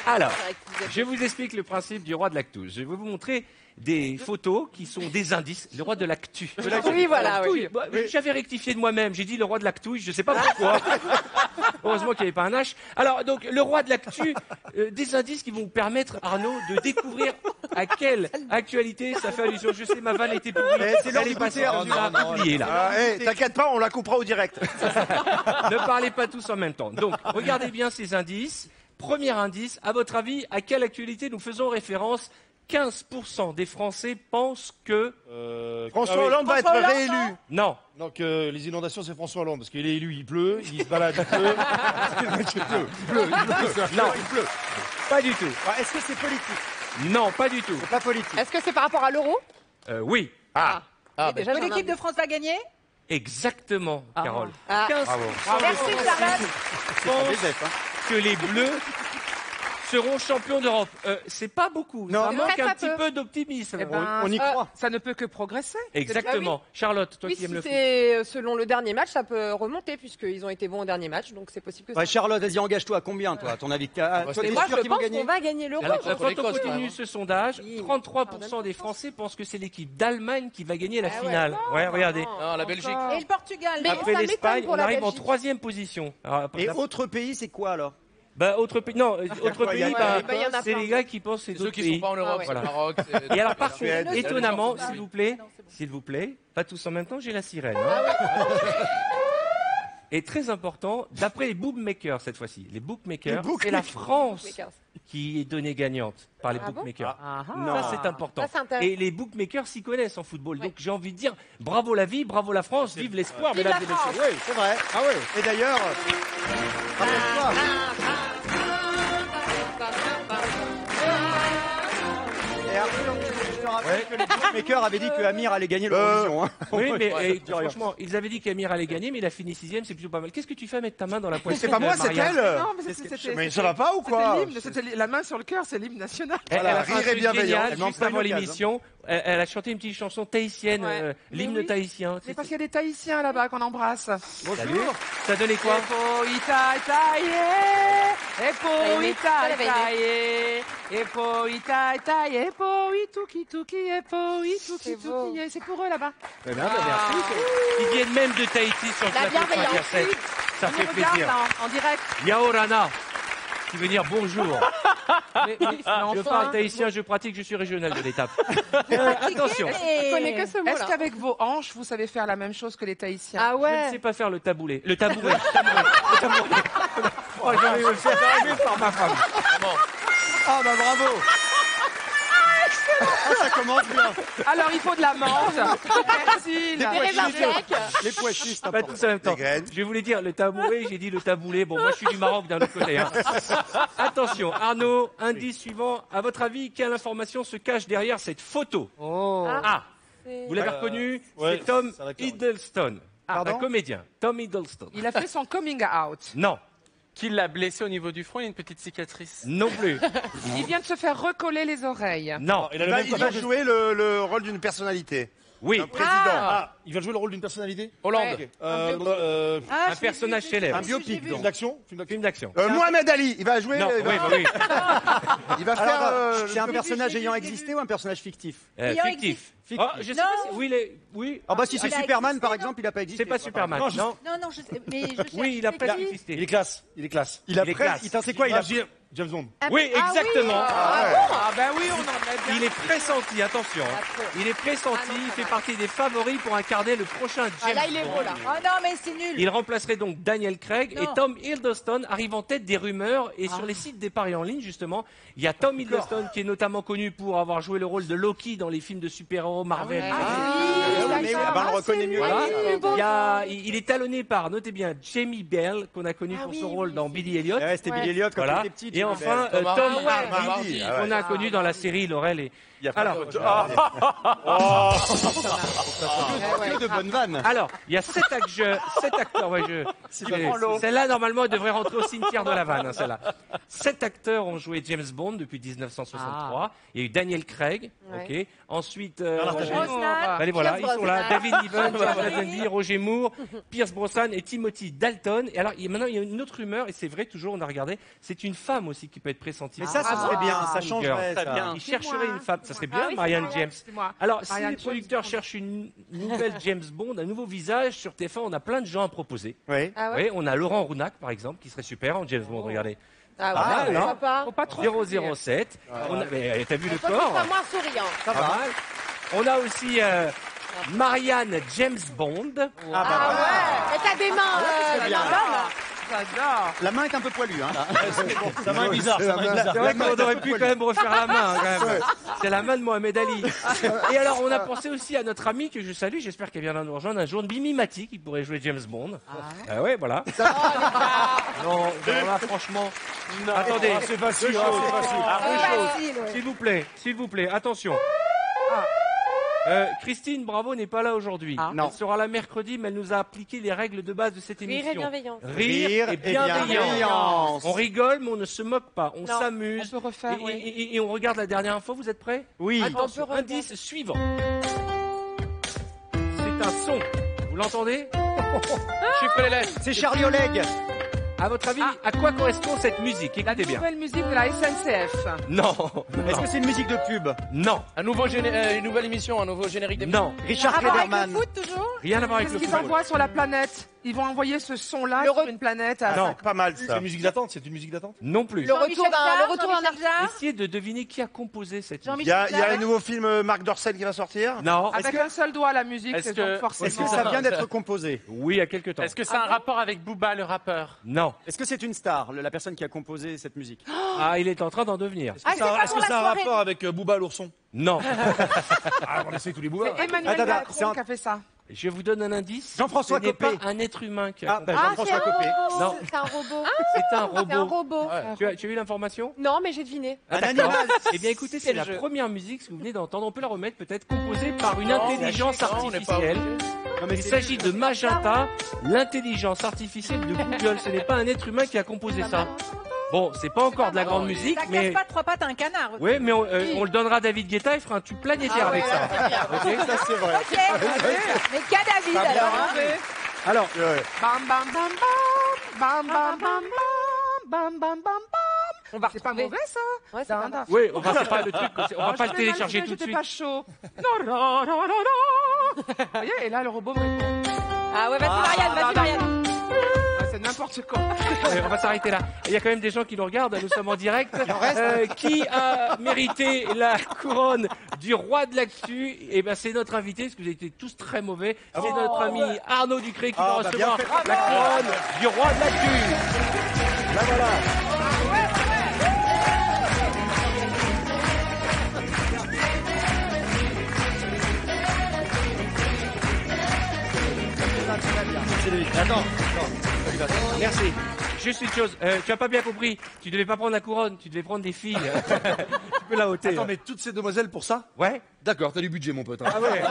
Alors, je vous explique le principe du roi de l'actu. Je vais vous montrer des photos qui sont des indices. Le roi de l'actu. Oui, voilà. Oui. Bah, j'avais rectifié de moi-même. J'ai dit le roi de l'actu. Je ne sais pas pourquoi. Heureusement qu'il n'y avait pas un H. Alors, donc, le roi de l'actu, des indices qui vont vous permettre, Arnaud, de découvrir à quelle actualité ça fait allusion. Je sais, ma vanne était pourrie. C'est l'heure Elle est du passée goûter, à oublier, là. T'inquiète pas, on la coupera au direct. Ne parlez pas tous en même temps. Donc, regardez bien ces indices. Premier indice, à votre avis, à quelle actualité nous faisons référence? 15% des Français pensent que... François Hollande va être réélu. Non. Donc les inondations, c'est François Hollande, parce qu'il est élu, il pleut, il se balade, il pleut. Non, pas du tout. Est-ce que c'est politique? Non, pas du tout. C'est pas politique. Est-ce que c'est par rapport à l'euro? Oui, Déjà, l'équipe de France va gagner? exactement, Carole. 15% Merci, Charlotte. pensent que les Bleus seront champions d'Europe. C'est pas beaucoup. Non. Ça C'est manque très, un très petit peu. peu d'optimisme. On y croit. Ça ne peut que progresser. Exactement. Charlotte, toi Oui, qui aimes si le foot. c'est selon le dernier match, ça peut remonter puisqu'ils ont été bons au dernier match, donc c'est possible que ça. Ouais, Charlotte, vas-y, engage-toi. À combien, toi, à ton avis? Toi, Et t'es moi, sûr je qu'ils vont pense gagner? qu'on va gagner l'euro. Alors, je- quand on continue ce sondage, 33% des Français pensent que c'est l'équipe d'Allemagne qui va gagner la finale. Ouais, regardez. Non, la Belgique. Et le Portugal. Mais Après ça m'étonne l'Espagne, pour on la arrive en Belgique. 3e position. Alors, Et autre pays, c'est quoi alors? bah, autre pays, non, autre quoi, il y a- pays, ouais, bah, il y en a c'est plein. les gars qui pensent que c'est Ceux d'autres qui pays. sont pas en Europe, ouais. c'est le Voilà. Maroc. Et alors, par contre, Suède, étonnamment, Suède. s'il vous plaît, pas tous en même temps, j'ai la sirène. Hein. Et très important, d'après les bookmakers cette fois-ci, les bookmakers, c'est la France qui est donnée gagnante par les Ah bon bookmakers. Non. Ça, c'est important. Ça, c'est intéressant. Et les bookmakers s'y connaissent en football. Donc, j'ai envie de dire, bravo la vie, bravo la France, vive l'espoir, Vive mesdames la et messieurs. France. Oui, c'est vrai. Ah ouais. Et d'ailleurs, rappelle-toi. Et Arthur, je te rappelle que les bookmakers avaient dit que Amir allait gagner l'Eurovision. Hein. Oui, mais Ouais, franchement, ils avaient dit qu'Amir allait gagner, mais il a fini 6e, c'est plutôt pas mal. Qu'est-ce que tu fais à mettre ta main dans la poitrine? C'est pas moi, c'est Marianne elle. Non, mais c'était Mais ça va pas ou quoi? l'hymne, c'était la main sur le cœur, c'est l'hymne national. Elle Voilà, a fait un rire et truc bienveillant. génial, Elle manque juste pas avant une occasion. l'émission. Elle a chanté une petite chanson tahitienne, Ouais. l'hymne Mais oui. tahitien. C'est parce qu'il y a des Tahitiens là-bas qu'on embrasse. Salut. Ça donnait quoi? Epo itaitaye, epo itaitaye, epo itaitaye, epo ituki tuki, epo ituki C'est beau. tuki. C'est pour eux là-bas. Eh ben, merci. Ils viennent même de Tahiti sur le La plateau de bienveillance. 5 Ça Ils fait nous regardent plaisir. là, en direct. Yaorana, qui veut dire bonjour. Mais Je enfin, parle tahitien, je pratique, je suis régional de l'étape. Attention, Je connais que ce est-ce mot-là. qu'avec vos hanches, vous savez faire la même chose que les Tahitiens? Ah je ne ouais. sais pas faire le taboulet. Le tabouret. Le tabouret. Oh, j'ai envie de le faire arriver par ma femme. Ah bah bravo. Ah, ça commence bien. Alors, il faut de la menthe, persil, Des raisins secs. Les pois chiches, c'est Pas important. tous en même temps. Des graines. Je voulais dire le tabouret, j'ai dit le taboulet. Bon, moi je suis du Maroc d'un autre côté. Hein. Attention, Arnaud, indice suivant. À votre avis, quelle information se cache derrière cette photo? Ah, vous l'avez reconnu, ouais, c'est Tom c'est un acteur, ouais. Hiddleston, un Pardon comédien. Tom Hiddleston. Il a fait son coming out. Non, Qui l'a blessé au niveau du front, il y a une petite cicatrice. non plus. Il vient de se faire recoller les oreilles. Non, Il a Il le va, même il va tatouage. jouer le rôle d'une personnalité. oui, Un président. Ah, il va jouer le rôle d'une personnalité. Hollande. Ouais. un personnage célèbre. Un biopic, Film donc. d'action. Film d'action. Mohamed Ali, il va jouer. Non, il va, oui, oui. il va faire. Alors, c'est un personnage ayant existé ou un personnage fictif? Ayant Fictif. Fictif. Oh, je sais pas si... Oui, oui. Ah bah si c'est Il a Superman existé, par non exemple, il n'a pas existé. C'est pas Superman. Non, Non, Non, je sais, mais je cherche. oui, il a c'est presque qui existé. Il est classe. Il est classe. Il a Il est presque. classe. Putain, c'est quoi il a James Bond. Oui, exactement. Ah ben oui, on en a bien. Il est pressenti, attention. hein. Il est pressenti, il fait partie des favoris pour incarner le prochain Ah James là, il est Bond. beau là. Oh non, mais c'est nul. Il remplacerait donc Daniel Craig et Non. Tom Hiddleston arrive en tête des rumeurs et sur les sites des paris en ligne justement, il y a Tom Hiddleston qui est notamment connu pour avoir joué le rôle de Loki dans les films de super-héros Marvel. Mais oui, ah bah, on le reconnaît mieux. Voilà. là. Il est talonné par, notez bien, Jamie Bell, qu'on a connu pour son rôle dans Billy Elliot. Ouais, c'était Billy Elliot quand Voilà. il était petit. Et enfin, Tom Hardy, Ah ouais. qu'on a connu dans la série Laurel et... Alors, Que de bonnes vannes. Alors, il y a 7 acteurs. Ouais, celle-là, normalement, elle devrait rentrer au cimetière de la vanne, hein, celle-là. 7 acteurs ont joué James Bond depuis 1963. Il y a eu Daniel Craig, ok. Ensuite, allez, voilà, ils sont là. David Niven, Lazenby, Roger Moore, Pierce Brosnan et Timothy Dalton. Et alors, maintenant, il y a une autre rumeur, et c'est vrai, toujours, on a regardé, c'est une femme aussi qui peut être pressentie. Mais ça serait bien, ça changerait. Très ça. bien. Il chercherait une femme, ça serait bien, Ah oui, Marianne c'est James. C'est moi. Alors, si Marianne les James producteurs Bond. cherchent une nouvelle James Bond, un nouveau visage, sur TF1, on a plein de gens à proposer. Oui. Ah ouais. Oui, on a Laurent Rounac, par exemple, qui serait super en James Bond, regardez. Ah Ah, ouais, non. pourquoi pas. Faut pas trop. 007. On a- mais t'as vu le Toi, tu seras corps moins souriant. Ça Pas va. mal. On a aussi Marianne James Bond. Ah bah Ah voilà. ouais. Et t'as des mains. c'est bien. J'adore. La main est un peu poilue. Hein. Ça va bizarre, ça va bizarre. C'est vrai qu'on aurait pu quand même refaire la main. Quand même. C'est la main de Mohamed Ali. Et alors, on a pensé aussi à notre amie que je salue, j'espère qu'elle viendra nous rejoindre un jour, Mimi Mati, qui pourrait jouer James Bond. Ah ouais, voilà. Non, là, franchement. Attendez, C'est facile, hein, c'est facile. Facile, ouais. s'il vous plaît, attention. Christine Bravo n'est pas là aujourd'hui. Non. Elle sera là mercredi, mais elle nous a appliqué les règles de base de cette Rire émission. et bienveillance. Rire et bienveillance. On rigole, mais on ne se moque pas. On Non. s'amuse. On peut refaire, Et, oui. et on regarde la dernière info. Vous êtes prêts? Oui. Attention, On peut regarder. indice suivant. C'est un son. Vous l'entendez? Chiffre les lettres. C'est Charlie Oleg. À votre avis, à quoi correspond cette musique? La Écoutez bien. nouvelle musique de la SNCF. Non. Est-ce que c'est une musique de pub? Non. Une nouvelle émission, un nouveau générique d'émission. Non. Richard Rapport avec Klederman. le foot, toujours. Rien à voir avec Qu'est-ce le qu'ils football. envoient sur la planète? Ils vont envoyer ce son-là Le sur re- une planète. à- Non. Pas mal C'est ça. une musique d'attente, c'est une musique d'attente. Non plus. Le retour d'un artiste. Essayez de deviner qui a composé cette musique. Il y a un nouveau film Marc Dorcel qui va sortir. Non. Avec un seul doigt, la musique, Est-ce c'est que- donc forcément. Est-ce que ça vient d'être composé? Oui, il y a quelque temps. Est-ce que c'est un rapport avec Booba, le rappeur? Non. Est-ce que c'est une star, la personne qui a composé cette musique? Ah, il est en train d'en devenir. Ah, c'est pas Est-ce pour que la ça a un soirée. rapport avec Booba l'ourson? Non. Ah, on essaye tous les Boobas. C'est Emmanuel Attends, Macron c'est un- qui a fait ça. Je vous donne un indice. Jean-François Ce n'est Copé. pas un être humain qui a Ah, ben composé. Jean-François Copé. Non. C'est un robot. C'est un C'est un robot. robot. Tu as eu l'information? Non, mais j'ai deviné. Ah, Un d'accord. animal. Eh bien, écoutez, c'est C'est le la jeu. première musique que vous venez d'entendre. On peut la remettre peut-être composée par une Non, intelligence non, on n'est pas artificielle. Non, mais Il c'est- s'agit de Magenta, l'intelligence artificielle de Google. Ce n'est pas un être humain qui a composé ça. Bon, c'est pas encore de la grande musique, Ça mais casse pas trois pattes à un canard. oui, mais on le donnera à David Guetta. Il fera un tube planétaire avec ça. Ok. Ça, c'est vrai. Ok. Mais qu'a David Pas bien. alors hein. Alors, Bam bam bam bam bam bam bam bam bam bam bam. On va C'est pas retrouver. mauvais ça. Ouais, c'est pas mal. oui, on va pas le truc, on va pas le Je fais télécharger mal, tout de j'étais suite. pas chaud. Non, non, non, non, non. Vous voyez, et là le robot me répond. Ah ouais, vas-y Marianne, vas-y Marianne. Ah, c'est n'importe quoi. On va s'arrêter là. Il y a quand même des gens qui nous regardent, nous sommes en direct. Qui a mérité la couronne du roi de l'actu? Eh ben, c'est notre invité, parce que vous avez été tous très mauvais. C'est notre ami Arnaud Ducré qui va Ah, bah, bien recevoir fait. la couronne du roi de l'actu. Là, voilà. C'est lui. Attends. Merci. Juste une chose, tu as pas bien compris. Tu devais pas prendre la couronne, tu devais prendre des filles. Tu peux la ôter. Attends, mais toutes ces demoiselles pour ça? Ouais. D'accord, t'as du budget, mon pote. hein. Ah ouais.